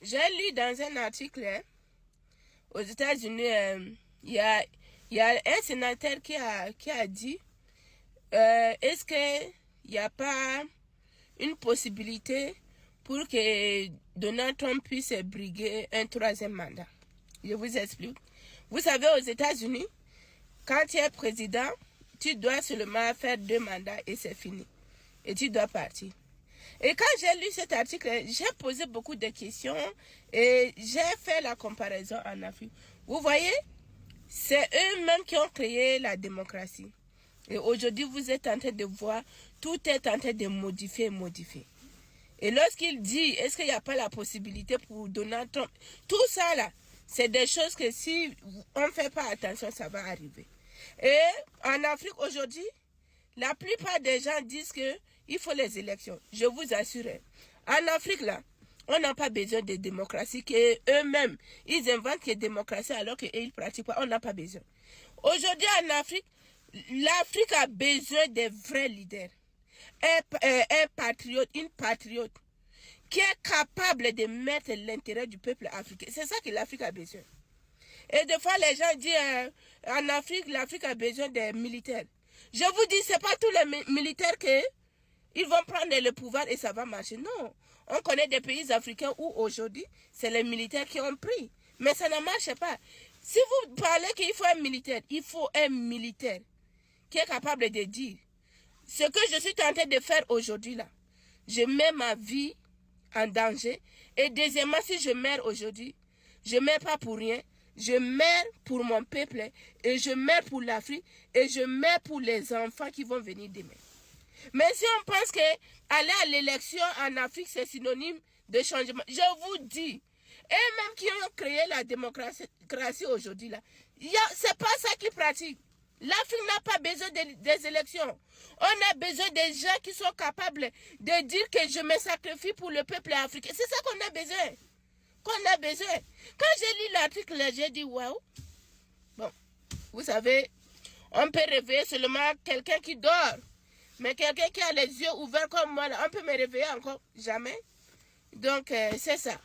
J'ai lu dans un article aux États-Unis, il y a un sénateur qui a dit est-ce qu'il n'y a pas une possibilité pour que Donald Trump puisse briguer un troisième mandat. Je vous explique. Vous savez, aux États-Unis, quand tu es président, tu dois seulement faire 2 mandats et c'est fini. Et tu dois partir. Et quand j'ai lu cet article, j'ai posé beaucoup de questions et j'ai fait la comparaison en Afrique. Vous voyez, c'est eux-mêmes qui ont créé la démocratie. Et aujourd'hui, vous êtes en train de voir, tout est en train de modifier. Et lorsqu'il dit, est-ce qu'il n'y a pas la possibilité pour Donald Trump, tout ça là, c'est des choses que si on ne fait pas attention, ça va arriver. Et en Afrique aujourd'hui, la plupart des gens disent qu'il faut les élections. Je vous assure, en Afrique là, on n'a pas besoin de démocratie, qu'eux-mêmes, ils inventent la démocratie alors qu'ils ne pratiquent pas. On n'a pas besoin. Aujourd'hui en Afrique, l'Afrique a besoin de vrais leaders. Un patriote, une patriote qui est capable de mettre l'intérêt du peuple africain. C'est ça que l'Afrique a besoin. Et des fois, les gens disent en Afrique, l'Afrique a besoin des militaires. Je vous dis, c'est pas tous les militaires ils vont prendre le pouvoir et ça va marcher. Non. On connaît des pays africains où aujourd'hui, c'est les militaires qui ont pris. Mais ça ne marche pas. Si vous parlez qu'il faut un militaire, il faut un militaire qui est capable de dire ce que je suis tenté de faire aujourd'hui là. Je mets ma vie en danger. Et deuxièmement, si je meurs aujourd'hui, je ne meurs pas pour rien. Je meurs pour mon peuple et je meurs pour l'Afrique et je meurs pour les enfants qui vont venir demain. Mais si on pense que aller à l'élection en Afrique, c'est synonyme de changement, je vous dis, et même qui ont créé la démocratie aujourd'hui, là, c'est pas ça qu'ils pratiquent. L'Afrique n'a pas besoin des élections. On a besoin des gens qui sont capables de dire que je me sacrifie pour le peuple africain. C'est ça qu'on a besoin. Quand j'ai lu l'article, j'ai dit waouh. Bon, vous savez, on peut réveiller seulement quelqu'un qui dort. Mais quelqu'un qui a les yeux ouverts comme moi, là, on peut me réveiller encore? Jamais. Donc, c'est ça.